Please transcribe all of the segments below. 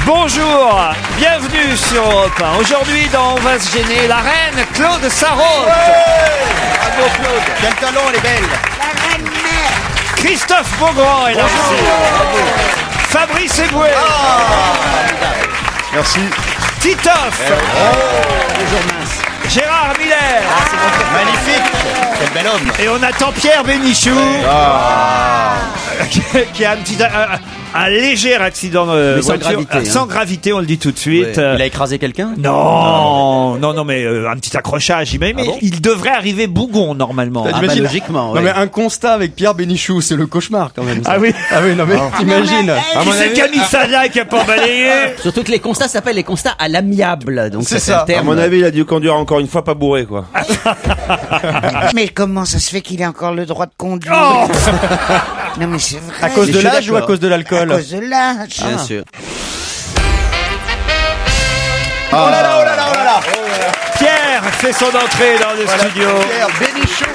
Bonjour, bienvenue sur Europe 1. Aujourd'hui, dans On va se gêner, la reine Claude Sarraute. Bravo Claude, quel talent, elle est belle. La reine mère. Christophe Beaugrand est là aussi. Fabrice Eboué. Merci. Titoff. Gérard Miller. Magnifique. Quel bel homme. Et on attend Pierre Bénichou. Qui a un léger accident de sans voiture. gravité, hein. Sans gravité, on le dit tout de suite. Ouais. Il a écrasé quelqu'un? Non, mais un petit accrochage. Mais il devrait arriver bougon normalement. Bah, logiquement, Non ouais. mais un constat avec Pierre Bénichou, c'est le cauchemar quand même. Ça. Ah oui. Ah oui, non mais t'imagines. Qui c'est qui a mis ça là, qui a pas balayé? Surtout que les constats s'appellent les constats à l'amiable. Donc C'est c'est ça. un terme. À mon avis, il a dû conduire encore une fois pas bourré, quoi. Mais comment ça se fait qu'il ait encore le droit de conduire? Oh Non mais c'est vrai. À cause de Je suis l'âge ou à d'accord. cause de À l'alcool? cause de l'âge. Bien sûr. Oh là là, oh là là, oh là là. Pierre fait son entrée dans le studio. Pierre Bénichou.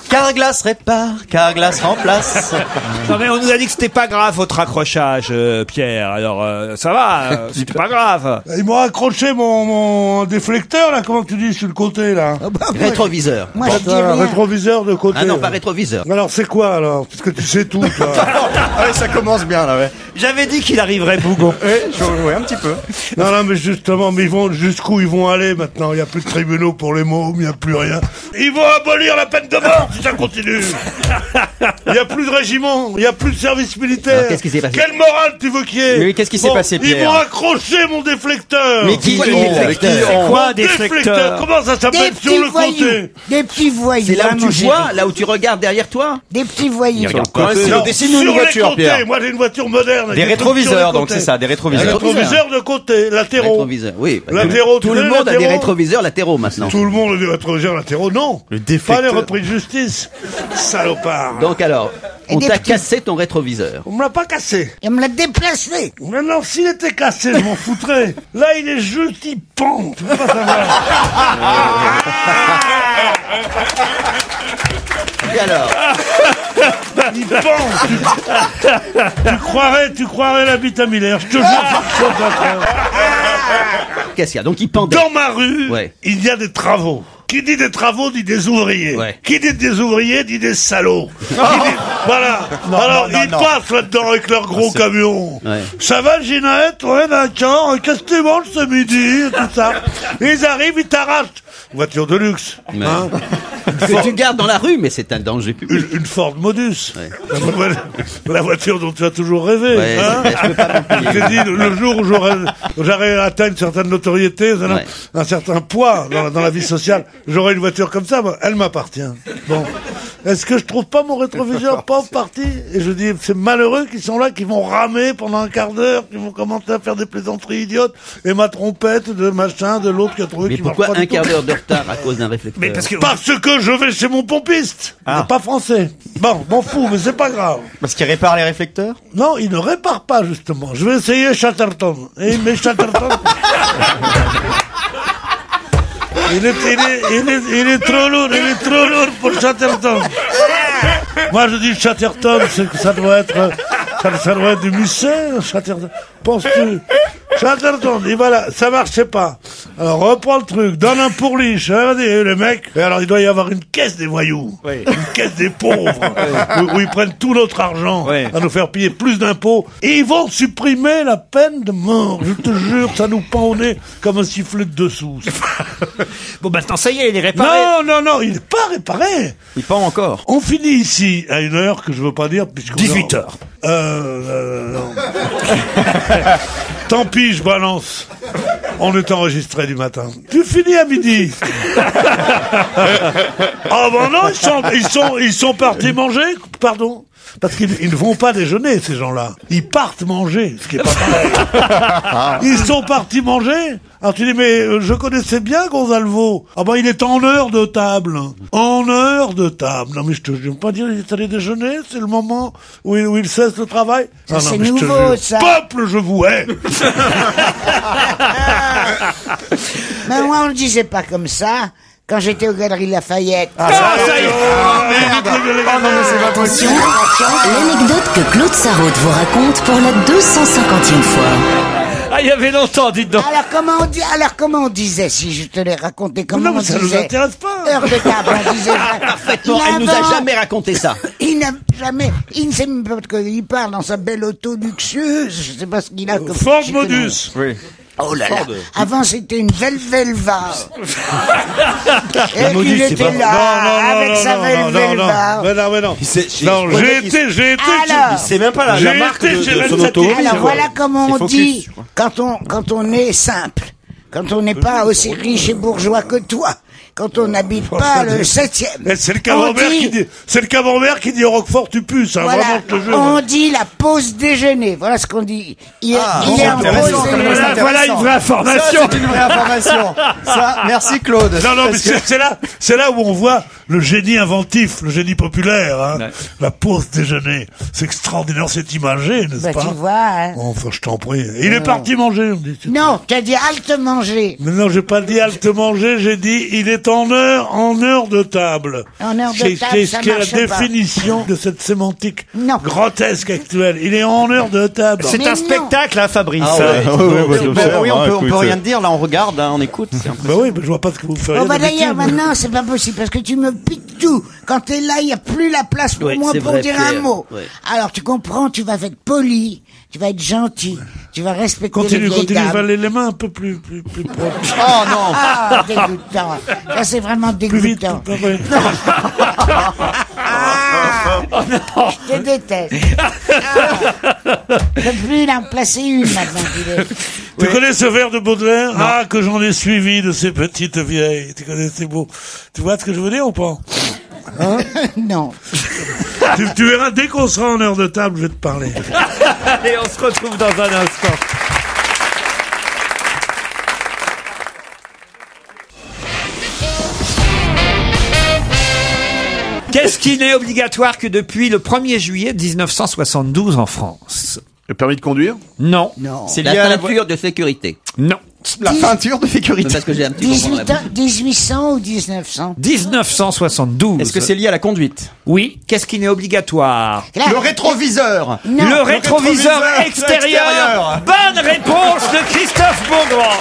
Carglass répare, Carglass remplace. Non mais on nous a dit que c'était pas grave votre accrochage, Pierre. Alors ça va, c'était pas grave. Ils m'ont accroché mon déflecteur, là, comment tu dis, sur le côté, là. Rétroviseur. Moi je dis Un rien. rétroviseur de côté. Ah non, pas là. rétroviseur. Alors, c'est quoi, alors? Parce que tu sais tout, toi. Ah ouais, ça commence bien là, ouais. J'avais dit qu'il arriverait bougon. Ouais, un petit peu. Non, mais justement, mais ils vont, jusqu'où ils vont aller, maintenant? Il n'y a plus de tribunaux pour les mômes, il n'y a plus rien. Ils vont abolir la peine de mort, si ça continue. Il n'y a plus de régiment, il n'y a plus de service militaire. Alors, qu'est-ce qui s'est passé? Quelle morale tu veux qu'il y ait? Mais oui, qu'est-ce qui s'est passé, Ils Pierre? m'ont accroché mon déflecteur. Mais qui? Pourquoi le déflecteur? C'est quoi un Mon déflecteur? Comment ça Des s'appelle sur petits le voyous. côté? Des petits voyous. C'est là hein, où mon tu chéri. vois, là où tu regardes derrière toi. Des petits voyous. Non, Dessine-nous une sur les voiture, côtés. Pierre. Moi, j'ai une voiture moderne. avec Des trucs sur rétroviseurs, les donc côtés. c'est ça, des Des rétroviseurs. rétroviseurs de côté, latéraux. Rétroviseur. Oui. Latéraux, Tout tu le sais, monde a des latéraux. rétroviseurs latéraux maintenant. Tout le monde a des rétroviseurs latéraux, non. Le Pas déflecteur. les repris de justice. Salopard. Donc alors, Et on des t'a petits- cassé ton rétroviseur. On me l'a pas cassé. Il me l'a déplacé. Maintenant, s'il était cassé, je m'en foutrais. Là, il est juste, il pend. Tu peux pas savoir. Et alors, Il pend. Tu croirais la bite à Miller. Je te jure. c'est pas vrai. qu'est-ce qu'il y a? Donc il pendait. Dans ma rue, Ouais. il y a des travaux. Qui dit des travaux dit des ouvriers. Ouais. Qui dit des ouvriers dit des salauds. Voilà. Alors ils passent là-dedans avec leurs gros camions. Ouais. Ça va Ginette? Ouais d'accord. Qu'est-ce que tu manges ce midi? Et tout ça. Ils arrivent, ils t'arrachent. Voiture de luxe. Ouais. Hein, Que tu gardes dans la rue, mais c'est un danger public. une Ford Modus. Ouais. La voiture dont tu as toujours rêvé. Ouais, hein. je peux pas non plus. J'ai dit, le jour où j'aurai atteint une certaine notoriété, Ouais. un certain poids dans la vie sociale, j'aurai une voiture comme ça, bah, elle m'appartient. Bon. Est-ce que je trouve pas mon rétroviseur pauvre parti? Et je dis, c'est malheureux qui sont là, qui vont ramer pendant un quart d'heure, qui vont commencer à faire des plaisanteries idiotes, et ma trompette de machin, de l'autre qui a trouvé Mais qui marche pourquoi pas un du tout. quart d'heure de retard à cause d'un réflecteur? Mais parce que Parce que je vais chez mon pompiste. Il n'est pas français. Bon, m'en fous, mais c'est pas grave. Parce qu'il répare les réflecteurs? Non, il ne répare pas, justement. Je vais essayer Chatterton. Et mais Chatterton... il est trop lourd pour Chatterton. Moi, je dis Chatterton, c'est que ça doit être du musée, Chatterton. Penses-tu? Chatterton, et voilà, ça marchait pas. Alors, reprends le truc, donne un pourliche, hein, les mecs. Et alors, il doit y avoir une caisse des voyous. Oui. Une caisse des pauvres. Où ils prennent tout notre argent. Oui. À nous faire payer plus d'impôts. Et ils vont supprimer la peine de mort. Je te jure, ça nous pend au nez comme un sifflet de dessous. bon maintenant ça y est, il est réparé. Non, il n'est pas réparé. Il pend encore. On finit ici à une heure que je veux pas dire puisque 18 heures. Non. Tant pis, je balance. On est enregistré du matin. Tu finis à midi. Ah ben non, ils sont partis manger. Pardon. Parce qu'ils ne vont pas déjeuner, ces gens-là. Ils partent manger, ce qui est pas pareil. Ils sont partis manger. Alors tu dis, mais je connaissais bien Gonzalvo. Ah ben il est en heure de table. En heure de table. Non mais je te jure, pas dire il est allé déjeuner, c'est le moment où il cesse le travail. Ça, Ah, c'est mais je te nouveau, jure. ça. Peuple, je vous hais. Mais moi, on le disait pas comme ça. quand j'étais aux Galeries Lafayette. Ça y est. Attention, l'anecdote que Claude Sarraute vous raconte pour la 250e fois. Ah, il y avait longtemps, dites donc. Alors comment on disait, si je te l'ai raconté, comment Non, mais on ça nous disait intéresse pas. heure de table, on disait Parfaitement, elle nous a jamais raconté ça. Il n'a jamais, il ne sait même pas qu'il parle dans sa belle auto luxueuse, je sais pas ce qu'il a comme... Ford je connais. Modus. Oui. Oh là là. Avant c'était une Velvelva. Et Modus, il c'est était pas- là, avec sa Velvelva. Mais non. Non, j'ai été. Alors, C'est même pas la J'ai marque été de chez son Versace. auto. Alors voilà comment on Focus, dit je crois. quand on est simple, quand on n'est pas aussi riche et bourgeois que toi, quand on n'habite pas le 7e. Eh, c'est le camembert qui dit au Roquefort tu pues, hein, Voilà, vraiment, je te jure. on dit la pause déjeuner. Voilà ce qu'on dit. Il est c'est en intéressant, pause quand même, déjeuner. c'est Voilà une vraie Ça, information. c'est une vraie information. Ça, merci Claude. Non, mais Parce que- c'est là où on voit le génie inventif, le génie populaire, hein. La pause déjeuner. C'est extraordinaire, c'est imagé, n'est-ce Bah, pas? tu vois, hein. Enfin, je t'en prie. Il est parti manger, on me dit. Non, tu as dit halte manger. Mais non, j'ai pas dit halte manger, j'ai dit il est en heure de table. En heure de C'est table, ça ce qu'est la marche pas. définition de cette sémantique Non. grotesque actuelle. Il est en heure de table. C'est Mais un non. spectacle, hein, Fabrice. Oui, on peut rien dire là, on regarde, hein, on écoute. c'est un peu- Bah oui, mais je vois pas ce que vous feriez. Oh bah d'ailleurs, d'habitude. maintenant, c'est pas possible, parce que tu me piques tout. Quand t'es là, il n'y a plus la place pour Oui, moi c'est pour vrai, dire Pierre. un mot. Ouais. Alors, tu comprends, tu vas être poli, tu vas être gentil, tu vas respecter Continue, les vieilles continue, dames. valer les mains un peu plus proches. Oh non. Ah, dégoûtant. Ça, c'est vraiment Plus vite. dégoûtant. pas vrai. Je te déteste. Je peux plus en placer une maintenant qu'il est. Tu connais ce vers de Baudelaire? Ah, que j'en ai suivi de ces petites vieilles. Tu connais, c'est beau. Tu vois ce que je veux dire ou pas? Non. tu verras, dès qu'on sera en heure de table, je vais te parler. Allez, on se retrouve dans un instant. Qu'est-ce qui n'est obligatoire que depuis le 1er juillet 1972 en France? Le permis de conduire? Non. Non. C'est lié à La la, ceinture de sécurité. Non. la peinture de sécurité. Parce que j'ai un petit bonbon là-bas. 1800 ou 1900? 1972. Est-ce que c'est lié à la conduite? Oui. Qu'est-ce qui n'est obligatoire? Là, Le rétroviseur. Non. Le rétroviseur rétroviseur extérieur. extérieur. Bonne réponse de Christophe Beaugrand.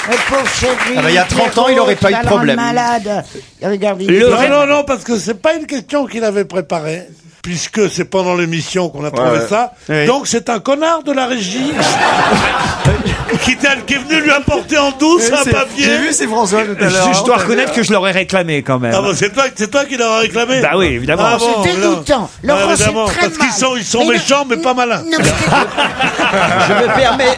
Le pauvre chéri. Ah bah, il y a 30 ans, il aurait pas eu de va le problème. rendre malade. Regarde, il Le est- Non, parce que c'est pas une question qu'il avait préparée. Puisque c'est pendant l'émission qu'on a trouvé ça. Oui. Donc c'est un connard de la régie qui est venu lui apporter en douce un J'ai papier. vu, c'est François tout à l'heure. Je dois reconnaître que je l'aurais réclamé quand même. Ah bah c'est toi qui l'auras réclamé. Bah oui, évidemment. Ah bon, C'est dégoûtant. non. Laurent, Ouais, c'est évidemment, très parce mal. qu'ils sont Mais non- méchants mais pas malins. Non, mais Je me permets.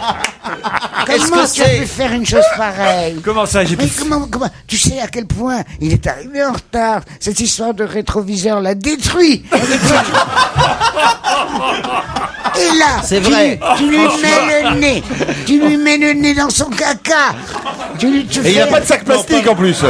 Est-ce comment que tu as c'est pu faire une chose pareille? Comment ça, j'ai Mais pu... comment, tu sais à quel point il est arrivé en retard. Cette histoire de rétroviseur l'a détruit. Et là, C'est vrai. Tu lui mets le nez. Tu lui mets le nez dans son caca. Tu Et il n'y a pas de sac plastique en plus.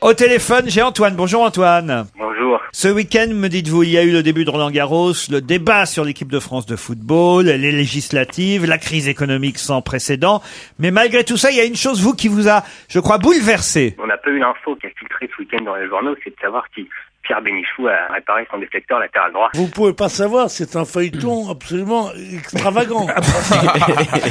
Au téléphone, j'ai Antoine. Bonjour Antoine. Bonjour. Ce week-end, me dites-vous, il y a eu le début de Roland-Garros, le débat sur l'équipe de France de football, les législatives, la crise économique sans précédent. Mais malgré tout ça, il y a une chose, vous, qui vous a, je crois, bouleversé. On n'a pas eu l'info qui a filtré ce week-end dans les journaux, c'est de savoir si Pierre Bénichou a réparé son déflecteur latéral droit. Vous pouvez pas savoir, c'est un feuilleton absolument extravagant.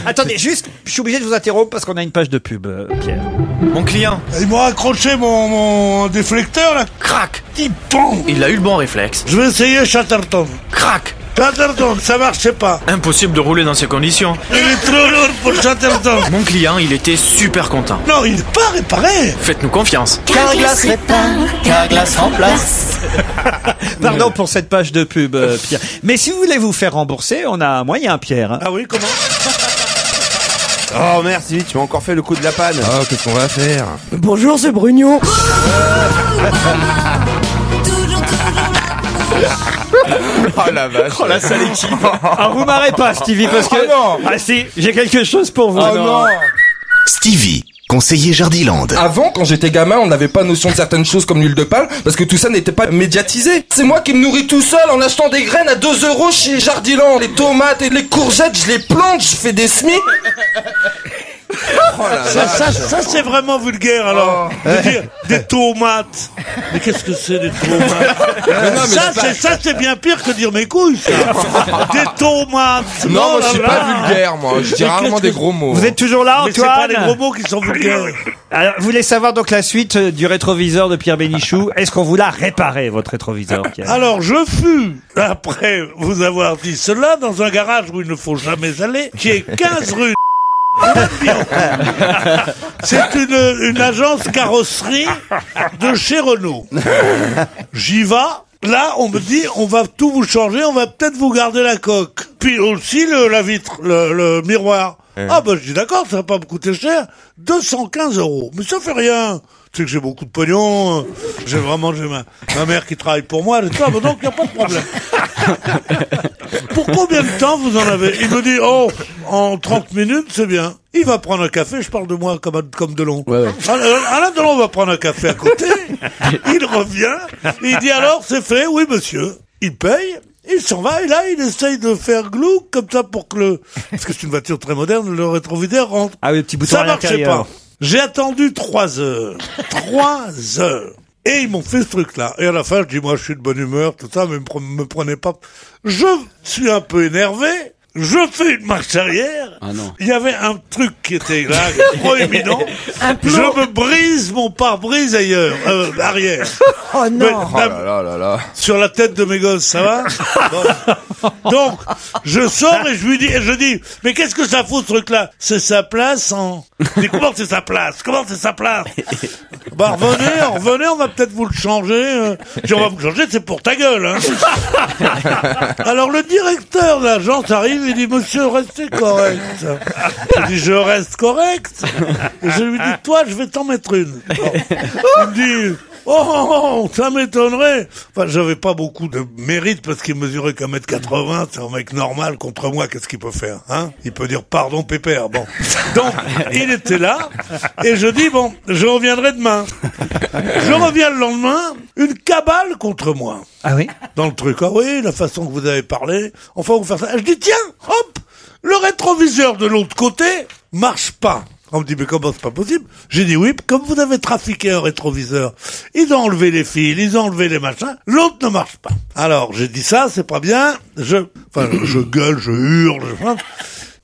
Attendez, juste, je suis obligé de vous interrompre parce qu'on a une page de pub, Pierre. Mon client, Ils m'ont accroché mon déflecteur là. crac. Il pend. Il a eu le bon réflexe. Je vais essayer Chatterton. Crac. Chatterton, ça marchait pas. Impossible de rouler dans ces conditions. Il est trop lourd pour Chatterton. Mon client, il était super content. Non, il n'est pas réparé. Faites-nous confiance. Carglass répare, Carglass remplace. Pardon pour cette page de pub, Pierre. Mais si vous voulez vous faire rembourser, on a un moyen, Pierre. Hein. Ah oui, comment? Oh merci, tu m'as encore fait le coup de la panne. Oh, qu'est-ce qu'on va faire? Bonjour, c'est Brugnon. Oh la vache. Oh la sale équipe. Ah, vous marrez pas, Stevie, parce que... Oh non. Ah si, j'ai quelque chose pour vous. Oh non. Stevie, conseiller Jardiland. Avant, quand j'étais gamin, on n'avait pas notion de certaines choses comme l'huile de palme, parce que tout ça n'était pas médiatisé. C'est moi qui me nourris tout seul en achetant des graines à 2 € chez Jardiland. Les tomates et les courgettes, je les plante, je fais des semis. Oh ça c'est vraiment vulgaire alors. De dire des tomates. Mais qu'est-ce que c'est des tomates? Ça c'est bien pire que dire mes couilles. Ça. Des tomates. Non, moi je suis pas vulgaire, moi. Je dis rarement des gros mots. Vous êtes toujours là, Antoine? Mais c'est pas les gros mots qui sont vulgaires. Alors, vous voulez savoir donc la suite du rétroviseur de Pierre Bénichou. Est-ce qu'on vous l'a réparé, votre rétroviseur, Pierre? Alors, je fus, après vous avoir dit cela, dans un garage où il ne faut jamais aller, qui est 15 rue. C'est une agence carrosserie de chez Renault. J'y vais. Là, on me dit, on va tout vous changer, on va peut-être vous garder la coque. Puis aussi la vitre, le miroir. Ah bah je dis d'accord, ça va pas me coûter cher. 215 €. Mais ça fait rien. Tu sais que j'ai beaucoup de pognon. J'ai ma mère qui travaille pour moi, et tout ça, donc il n'y a pas de problème. Pour combien de temps vous en avez? Il me dit, en 30 minutes, c'est bien. Il va prendre un café, je parle de moi comme Delon. Ouais. Alain Delon va prendre un café à côté, il revient, il dit alors, c'est fait, oui monsieur. Il paye, il s'en va, et là, il essaye de faire glou, comme ça pour que parce que c'est une voiture très moderne, le rétroviseur rentre. Ah oui, le petit bouton ça marchait pas. J'ai attendu 3 heures. 3 heures. Et ils m'ont fait ce truc-là. Et à la fin, je dis, moi, je suis de bonne humeur, tout ça, mais me prenez pas. Je suis un peu énervé. Je fais une marche arrière. Ah non. Il y avait un truc qui était là, proéminent. Je me brise mon pare-brise arrière. Oh non. Oh là là. Sur la tête de mes gosses, ça va? Donc, je sors et je dis, mais qu'est-ce que ça fout ce truc-là? C'est sa place Mais comment c'est sa place? Bah revenez, on va peut-être vous le changer. On va vous le changer, c'est pour ta gueule, hein. Alors le directeur de l'agence arrive, il dit, monsieur, restez correct. Je dis, je reste correct. Et je lui dis, toi, je vais t'en mettre une. Bon. Il me dit, ça m'étonnerait. Enfin, j'avais pas beaucoup de mérite parce qu'il mesurait qu'à 1m80, c'est un mec normal contre moi, qu'est-ce qu'il peut faire, hein? Il peut dire pardon, pépère, bon. Donc, il était là, et je dis, bon, je reviendrai demain. Je reviens le lendemain, une cabale contre moi. Ah oui? Dans le truc, ah oui, la façon que vous avez parlé, enfin, vous faire ça. Je dis, tiens, hop, le rétroviseur de l'autre côté marche pas. On me dit, mais comment c'est pas possible? J'ai dit oui, comme vous avez trafiqué un rétroviseur, ils ont enlevé les fils, ils ont enlevé les machins, l'autre ne marche pas. Alors, j'ai dit ça, c'est pas bien, je gueule, je hurle,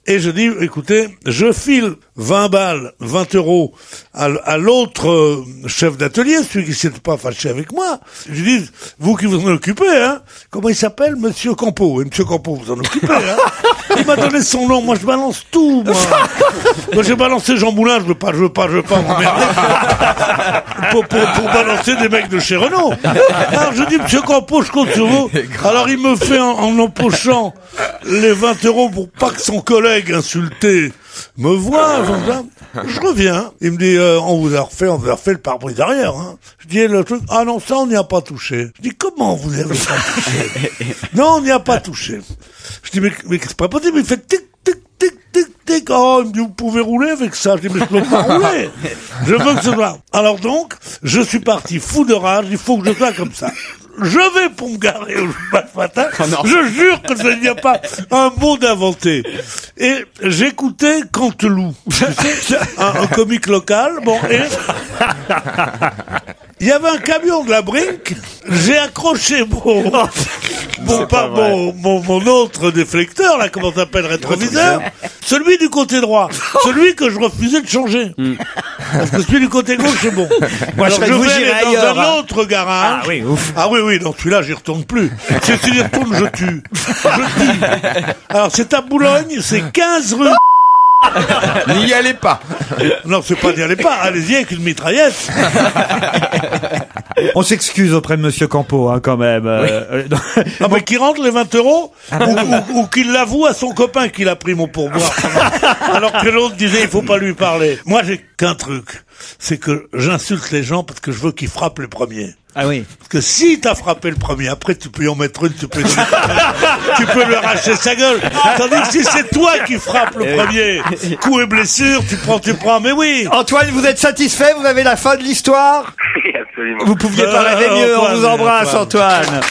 et je dis, écoutez, je file 20 balles, 20 € à l'autre chef d'atelier, celui qui s'était pas fâché avec moi. Je dis, vous qui vous en occupez, hein, comment il s'appelle? Monsieur Campo. Et Monsieur Campo, vous en occupez, hein. Il m'a donné son nom, moi je balance tout, moi. Moi j'ai balancé Jean Moulin, je veux pas m'emmerder. pour balancer des mecs de chez Renault. Alors je dis, Monsieur Campo, je compte sur vous. Alors il me fait en empochant les 20 € pour pas que son collègue insulté me voit, je reviens. Il me dit, on vous a refait le pare-brise arrière, hein. Je dis, le truc, ah non, ça on n'y a pas touché. Je dis, comment vous n'y avez pas touché? Non, on n'y a pas touché. Je dis, mais c'est pas possible, il fait tic, tic, tic, tic, tic. Oh, il me dit, vous pouvez rouler avec ça. Je dis, mais je peux pas rouler. Je veux que ce soit. Alors donc, je suis parti fou de rage, il faut que je sois comme ça. Je vais pour me garer au matin. Oh je jure que il n'y a pas un mot d'inventé. Et j'écoutais Canteloup, un comique local. Bon, et il y avait un camion de la Brinque. J'ai accroché mon autre déflecteur, là, comment ça s'appelle, rétroviseur, celui du côté droit, celui que je refusais de changer. Parce que celui du côté gauche, c'est bon. Moi, alors, je vais aller dans un autre garage. Ah oui, ouf. Ah oui, dans celui-là, j'y retourne plus. Si j'y retourne, je tue. Alors, c'est à Boulogne, c'est 15 rue. N'y allez pas. Non, c'est pas n'y allez pas. Allez-y avec une mitraillette. On s'excuse auprès de Monsieur Campo, hein, quand même. Non, mais qu'il rentre les 20 euros, ou qu'il l'avoue à son copain qu'il a pris mon pourboire. Alors que l'autre disait, il faut pas lui parler. Moi, j'ai qu'un truc. C'est que j'insulte les gens parce que je veux qu'ils frappent les premiers. Ah oui. Parce que si t'as frappé le premier, après tu peux y en mettre une, tu peux lui arracher sa gueule. Tandis que si c'est toi qui frappes le premier, coup et blessure, tu prends, mais oui. Antoine, vous êtes satisfait? Vous avez la fin de l'histoire? Oui, absolument. Vous pouviez pas rêver mieux. On vous embrasse, Antoine.